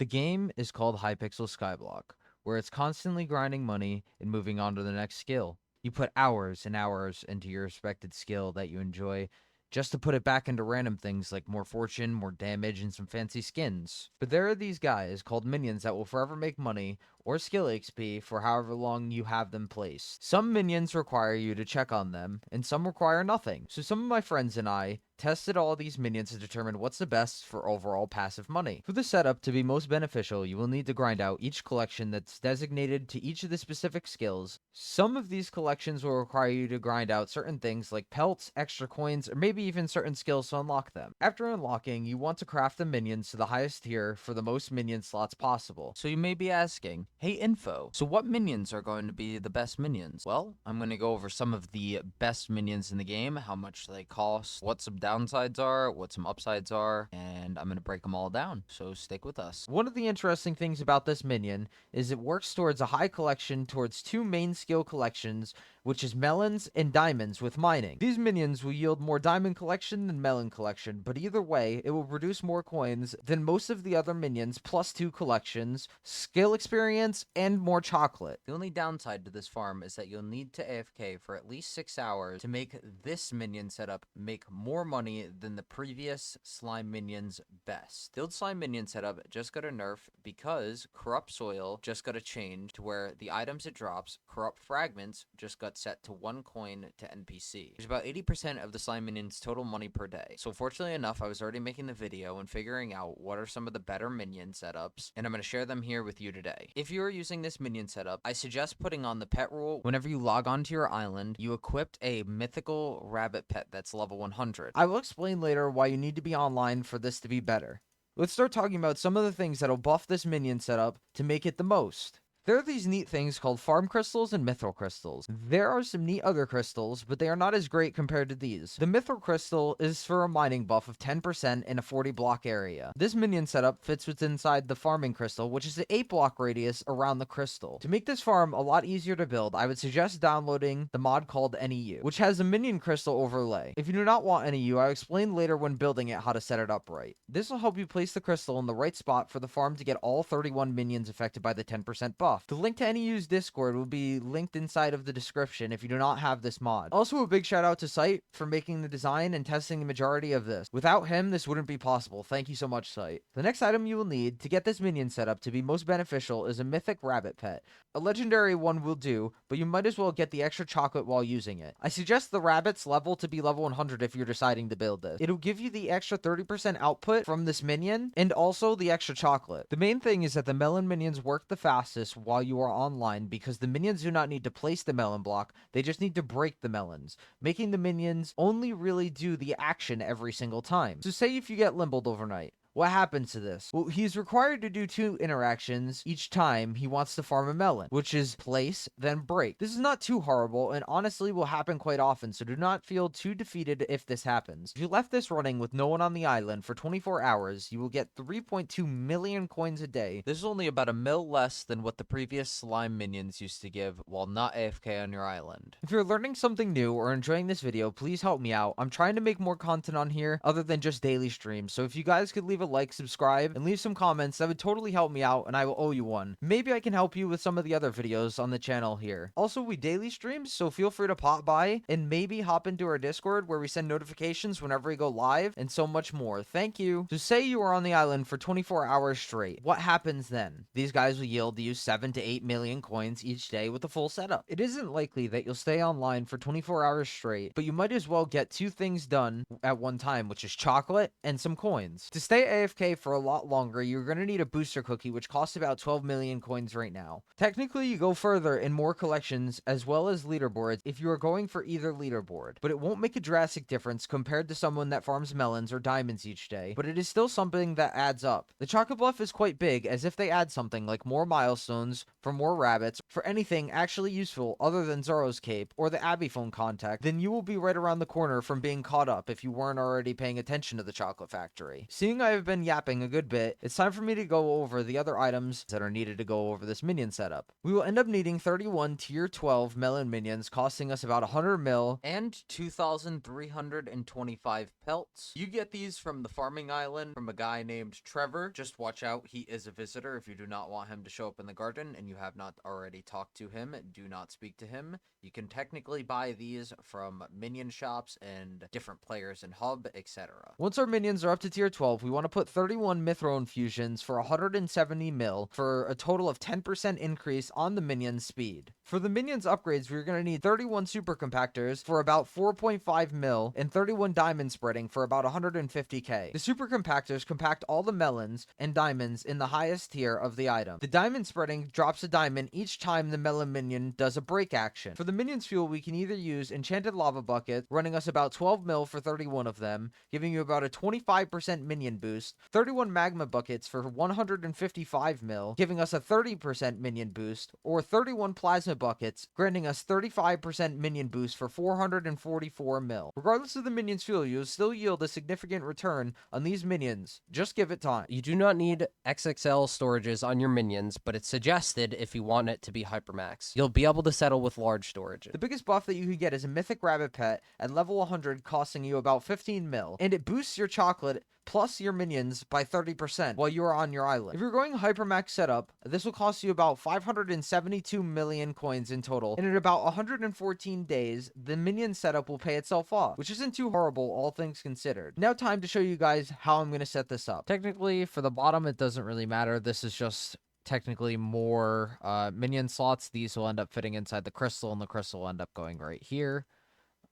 The game is called Hypixel Skyblock, where it's constantly grinding money and moving on to the next skill. You put hours and hours into your respected skill that you enjoy just to put it back into random things like more fortune, more damage, and some fancy skins. But there are these guys called minions that will forever make money or skill XP for however long you have them placed. Some minions require you to check on them, and some require nothing. So some of my friends and I tested all these minions to determine what's the best for overall passive money. For the setup to be most beneficial, you will need to grind out each collection that's designated to each of the specific skills. Some of these collections will require you to grind out certain things like pelts, extra coins, or maybe even certain skills to unlock them. After unlocking, you want to craft the minions to the highest tier for the most minion slots possible. So you may be asking, hey Info, so what minions are going to be the best minions? Well, I'm going to go over some of the best minions in the game, how much they cost, what some downsides are, what some upsides are, and I'm going to break them all down, so stick with us. One of the interesting things about this minion is it works towards a high collection towards two main skill collections, which is melons and diamonds with mining. These minions will yield more diamond collection than melon collection, but either way, it will produce more coins than most of the other minions plus 2 collections, skill experience, and more chocolate. The only downside to this farm is that you'll need to AFK for at least 6 hours to make this minion setup make more money than the previous slime minions best. The old slime minion setup just got a nerf because corrupt soil just got a change to where the items it drops, corrupt fragments, just got set to 1 coin to NPC, which is about 80% of the slime minion's total money per day. So fortunately enough, I was already making the video and figuring out what are some of the better minion setups, and I'm going to share them here with you today. If you are using this minion setup, I suggest putting on the pet rule. Whenever you log onto your island, you equipped a mythical rabbit pet that's level 100. I will explain later why you need to be online for this to be better. Let's start talking about some of the things that'll buff this minion setup to make it the most. There are these neat things called farm crystals and mithril crystals. There are some neat other crystals, but they are not as great compared to these. The mithril crystal is for a mining buff of 10% in a 40 block area. This minion setup fits within inside the farming crystal, which is an 8 block radius around the crystal. To make this farm a lot easier to build, I would suggest downloading the mod called NEU, which has a minion crystal overlay. If you do not want NEU, I'll explain later when building it how to set it up right. This will help you place the crystal in the right spot for the farm to get all 31 minions affected by the 10% buff. The link to NEU's Discord will be linked inside of the description if you do not have this mod. Also, a big shout out to Sight for making the design and testing the majority of this. Without him, this wouldn't be possible. Thank you so much, Sight. The next item you will need to get this minion setup to be most beneficial is a mythic rabbit pet. A legendary one will do, but you might as well get the extra chocolate while using it. I suggest the rabbit's level to be level 100 if you're deciding to build this. It'll give you the extra 30% output from this minion and also the extra chocolate. The main thing is that the melon minions work the fastest while you are online because the minions do not need to place the melon block, they just need to break the melons, making the minions only really do the action every single time. So say if you get limbled overnight, what happens to this? Well, he's required to do 2 interactions each time he wants to farm a melon, which is place, then break. This is not too horrible, and honestly will happen quite often, so do not feel too defeated if this happens. If you left this running with no one on the island for 24 hours, you will get 3.2 million coins a day. This is only about a mil less than what the previous slime minions used to give while not AFK on your island. If you're learning something new or enjoying this video, please help me out. I'm trying to make more content on here other than just daily streams, so if you guys could leave a like, subscribe, and leave some comments, that would totally help me out, and I will owe you one. Maybe I can help you with some of the other videos on the channel here. Also, we daily stream, so feel free to pop by and maybe hop into our Discord where we send notifications whenever we go live, and so much more. Thank you. So say you are on the island for 24 hours straight. What happens then? These guys will yield you 7 to 8 million coins each day with a full setup. It isn't likely that you'll stay online for 24 hours straight, but you might as well get 2 things done at one time, which is chocolate and some coins. To stay AFK for a lot longer, you're going to need a booster cookie, which costs about 12 million coins right now. Technically, you go further in more collections as well as leaderboards if you are going for either leaderboard, but it won't make a drastic difference compared to someone that farms melons or diamonds each day, but it is still something that adds up. The chocolate buff is quite big, as if they add something like more milestones for more rabbits, for anything actually useful other than Zoro's cape or the Abbey phone contact, then you will be right around the corner from being caught up if you weren't already paying attention to the chocolate factory. Seeing I have I've been yapping a good bit, it's time for me to go over the other items that are needed to go over this minion setup. We will end up needing 31 tier 12 melon minions, costing us about 100 mil and 2,325 pelts. You get these from the farming island from a guy named Trevor. Just watch out, he is a visitor. If you do not want him to show up in the garden and you have not already talked to him, do not speak to him. You can technically buy these from minion shops and different players in hub, etc. Once our minions are up to tier 12, we want to put 31 Mithrone fusions for 170 mil for a total of 10% increase on the minion's speed. For the minions upgrades, we're going to need 31 super compactors for about 4.5 mil and 31 diamond spreading for about 150k. The super compactors compact all the melons and diamonds in the highest tier of the item. The diamond spreading drops a diamond each time the melon minion does a break action. For the minions fuel, we can either use enchanted lava bucket, running us about 12 mil for 31 of them, giving you about a 25% minion boost, 31 magma buckets for 155 mil, giving us a 30% minion boost, or 31 plasma buckets, granting us 35% minion boost for 444 mil. Regardless of the minions fuel, you'll still yield a significant return on these minions. Just give it time. You do not need XXL storages on your minions, but it's suggested if you want it to be Hypermax. You'll be able to settle with large storages. The biggest buff that you could get is a mythic rabbit pet at level 100, costing you about 15 mil, and it boosts your chocolate plus your minions by 30% while you are on your island. If you're going Hypermax setup, this will cost you about 572 million coins in total, and in about 114 days, the minion setup will pay itself off, which isn't too horrible, all things considered. Now time to show you guys how I'm going to set this up. Technically, for the bottom, it doesn't really matter. This is just technically more minion slots. These will end up fitting inside the crystal, and the crystal will end up going right here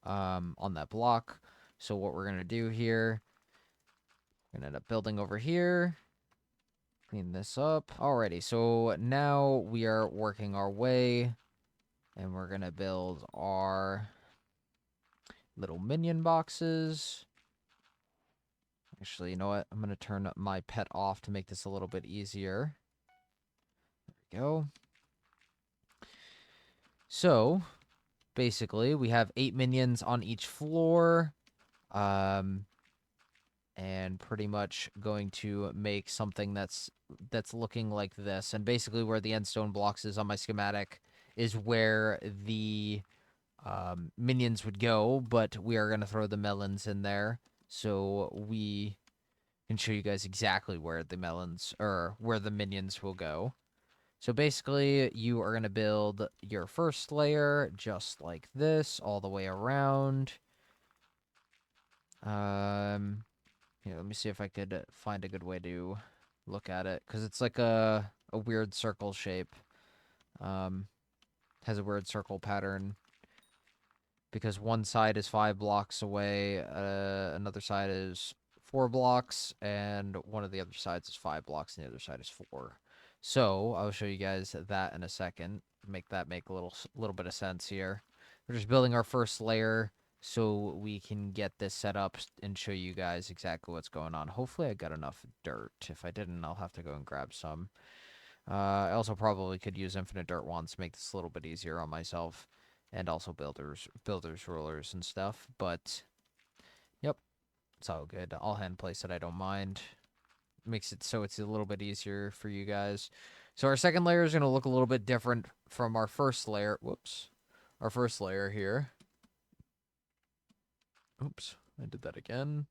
on that block. So what we're going to do here, we're going to end up building over here, clean this up. Alrighty, so now we are working our way, and we're going to build our little minion boxes. Actually, you know what? I'm going to turn my pet off to make this a little bit easier. There we go. So, basically, we have 8 minions on each floor. And pretty much going to make something that's looking like this. And basically where the endstone blocks is on my schematic is where the minions would go, but we are going to throw the melons in there so we can show you guys exactly where the melons, or where the minions will go. So basically, you are going to build your first layer just like this all the way around. Here, let me see if I could find a good way to look at it, because it's like a weird circle shape. Has a weird circle pattern, because one side is 5 blocks away, another side is 4 blocks, and one of the other sides is 5 blocks, and the other side is 4. So I'll show you guys that in a second. Make a little bit of sense here. We're just building our first layer so we can get this set up and show you guys exactly what's going on. Hopefully I got enough dirt. If I didn't, I'll have to go and grab some. I also probably could use infinite dirt wands to make this a little bit easier on myself, and also builders rulers and stuff. But yep, it's all good. I'll hand place it. I don't mind. Makes it so it's a little bit easier for you guys. So our second layer is going to look a little bit different from our first layer. Whoops. Our first layer here. Oops, I did that again.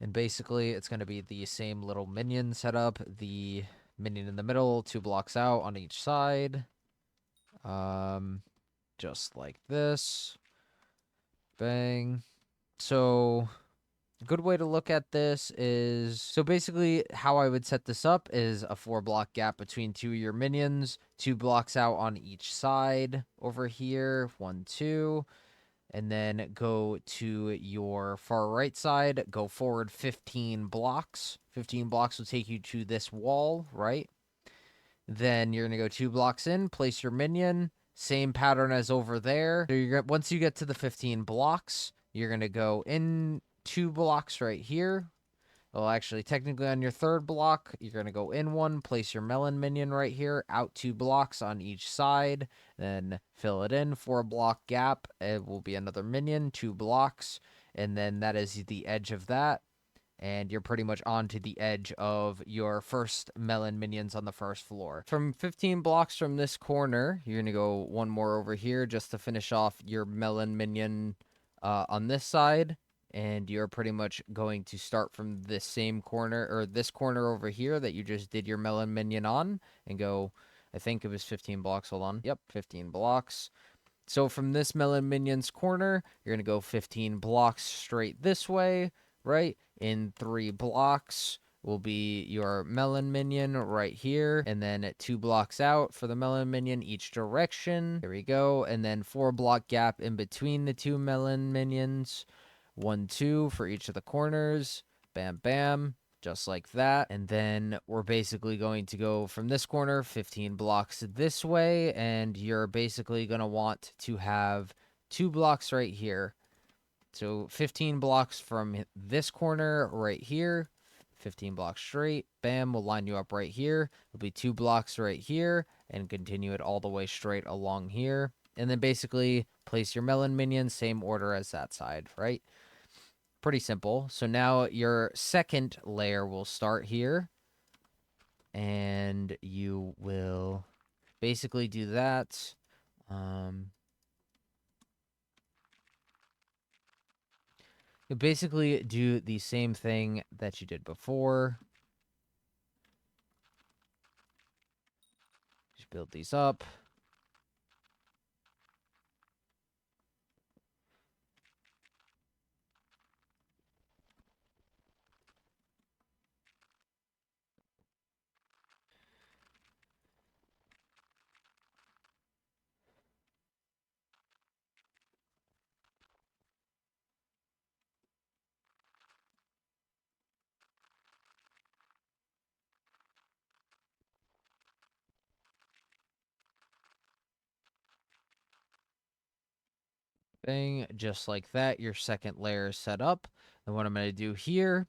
And basically, it's going to be the same little minion setup. The minion in the middle, 2 blocks out on each side. Just like this. Bang. So, a good way to look at this is... So basically, how I would set this up is a 4-block gap between 2 of your minions. 2 blocks out on each side over here. 1, 2. And then go to your far right side. Go forward 15 blocks. 15 blocks will take you to this wall, right? Then you're going to go 2 blocks in. Place your minion. Same pattern as over there. So once you get to the 15 blocks, you're going to go in 2 blocks right here. Well, actually, technically on your 3rd block, you're going to go in 1, place your melon minion right here, out 2 blocks on each side, then fill it in, 4-block gap, it will be another minion, 2 blocks, and then that is the edge of that. And you're pretty much onto the edge of your first melon minions on the first floor. From 15 blocks from this corner, you're going to go one more over here just to finish off your melon minion on this side. And you're pretty much going to start from this same corner, or this corner over here that you just did your melon minion on, and go, I think it was 15 blocks. Hold on. Yep, 15 blocks. So from this melon minion's corner, you're going to go 15 blocks straight this way, right? In 3 blocks will be your melon minion right here. And then at 2 blocks out for the melon minion each direction. There we go. And then 4 block gap in between the 2 melon minions. 1, 2 for each of the corners. Bam, bam. Just like that. And then we're basically going to go from this corner 15 blocks this way. And you're basically going to want to have 2 blocks right here. So 15 blocks from this corner right here, 15 blocks straight. Bam, we'll line you up right here. It'll be 2 blocks right here and continue it all the way straight along here. And then basically place your melon minions, same order as that side, right? Pretty simple. So now your second layer will start here. And you will basically do that. You basically do the same thing that you did before. Just build these up. Bang, just like that. Your second layer is set up. And what I'm going to do here,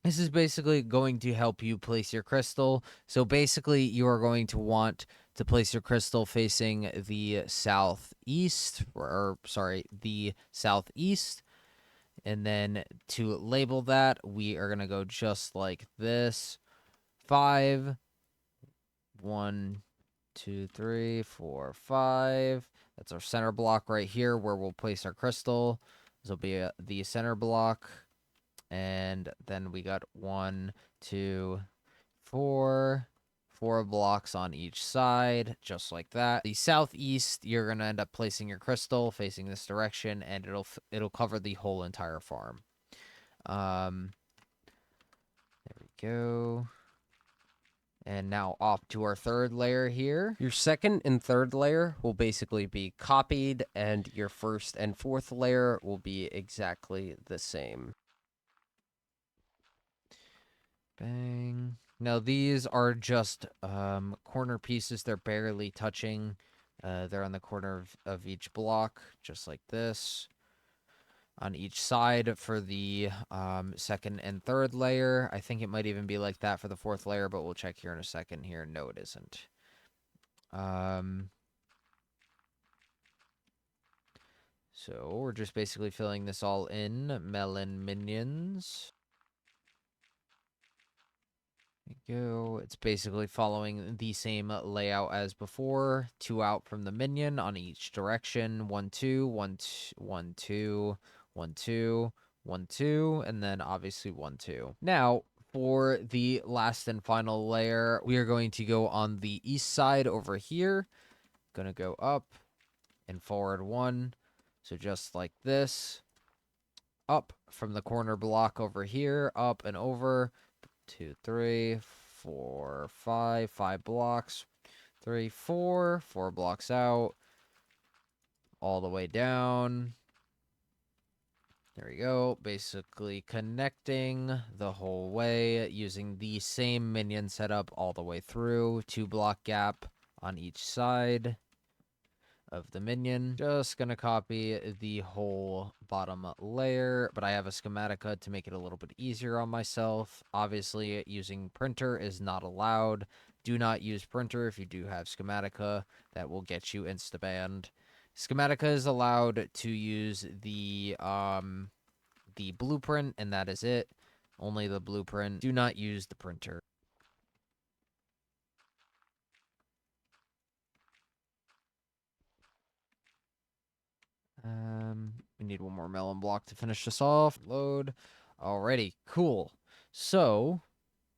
this is basically going to help you place your crystal. So basically, you are going to want to place your crystal facing the southeast, or sorry, the southeast. And then to label that, we are going to go just like this. 5, 1, 2, 3, 4, 5. That's our center block right here where we'll place our crystal. This will be the center block. And then we got 1, 2, 4. 4 blocks on each side, just like that. The southeast, you're going to end up placing your crystal facing this direction, and it'll cover the whole entire farm. There we go. And now off to our third layer here. Your second and third layer will basically be copied, and your first and fourth layer will be exactly the same. Bang. Now these are just corner pieces. They're barely touching. They're on the corner of each block, just like this. On each side for the second and third layer. I think it might even be like that for the fourth layer, but we'll check here in a second here. No, it isn't. So we're just basically filling this all in. Melon minions. There we go. It's basically following the same layout as before. 2 out from the minion on each direction. 1, 2, 1, 1, 2, 1, 2, 1, 2, and then obviously 1, 2. Now, for the last and final layer, we are going to go on the east side over here. Gonna go up and forward 1. So just like this. Up from the corner block over here. Up and over. 2, 3, 4, 5. 5 blocks. 3, 4. 4 blocks out. All the way down. There we go. Basically connecting the whole way using the same minion setup all the way through. 2 block gap on each side of the minion. Just gonna copy the whole bottom layer, but I have a schematica to make it a little bit easier on myself. Obviously, using printer is not allowed. Do not use printer if you do have schematica. That will get you insta-banned. Schematica is allowed to use the the blueprint, and that is it. Only the blueprint. Do not use the printer. We need one more melon block to finish this off. Load. Alrighty, cool. So,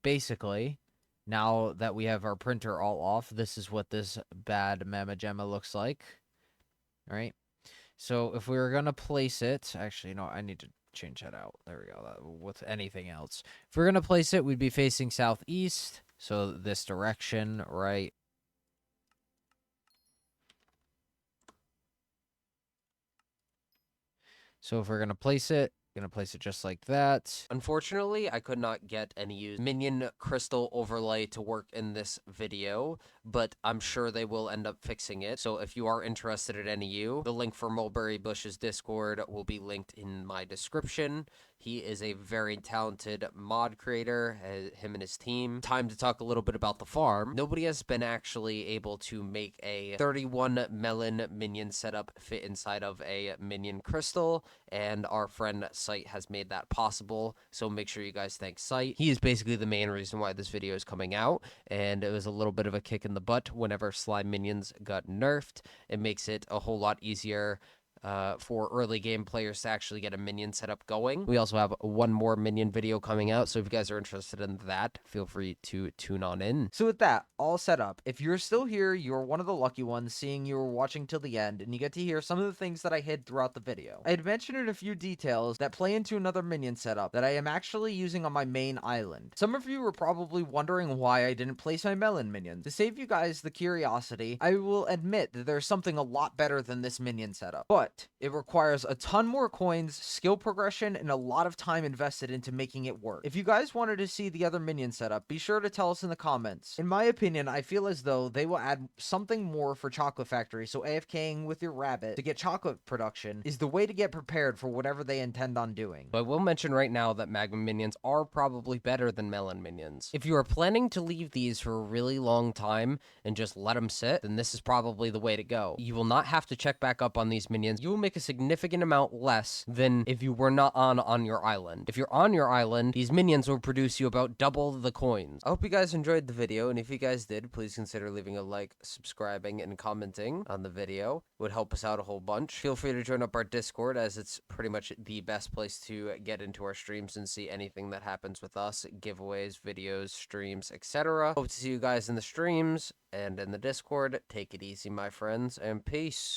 basically, now that we have our printer all off, this is what this bad Mama Gemma looks like. Alright. So, if we were going to place it... Actually, no, I need to change that out. There we go. With anything else. If we're going to place it, we'd be facing southeast. So, this direction, right? So if we're going to place it just like that. Unfortunately, I could not get any minion crystal overlay to work in this video, but I'm sure they will end up fixing it. So if you are interested at NEU, the link for Mulberry Bush's Discord will be linked in my description. He is a very talented mod creator, him and his team. Time to talk a little bit about the farm. Nobody has been actually able to make a 31 melon minion setup fit inside of a minion crystal, and our friend Sight has made that possible, so make sure you guys thank Sight. He is basically the main reason why this video is coming out, and it was a little bit of a kick in the butt whenever slime minions got nerfed. It makes it a whole lot easier for early game players to actually get a minion setup going. We also have one more minion video coming out, so if you guys are interested in that, feel free to tune on in. So with that all set up, if you're still here, you're one of the lucky ones, seeing you were watching till the end, and you get to hear some of the things that I hid throughout the video. I had mentioned in a few details that play into another minion setup that I am actually using on my main island. Some of you were probably wondering why I didn't place my melon minions. To save you guys the curiosity, I will admit that there's something a lot better than this minion setup. But it requires a ton more coins, skill progression, and a lot of time invested into making it work. If you guys wanted to see the other minion setup, be sure to tell us in the comments. In my opinion, I feel as though they will add something more for Chocolate Factory, so AFKing with your rabbit to get chocolate production is the way to get prepared for whatever they intend on doing. But I will mention right now that magma minions are probably better than melon minions. If you are planning to leave these for a really long time and just let them sit, then this is probably the way to go. You will not have to check back up on these minions. You will make a significant amount less than if you were not on your island. If you're on your island, these minions will produce you about double the coins. I hope you guys enjoyed the video, and if you guys did, please consider leaving a like, subscribing, and commenting on the video. It would help us out a whole bunch. Feel free to join up our Discord, as it's pretty much the best place to get into our streams and see anything that happens with us, giveaways, videos, streams, etc. Hope to see you guys in the streams and in the Discord. Take it easy, my friends, and peace.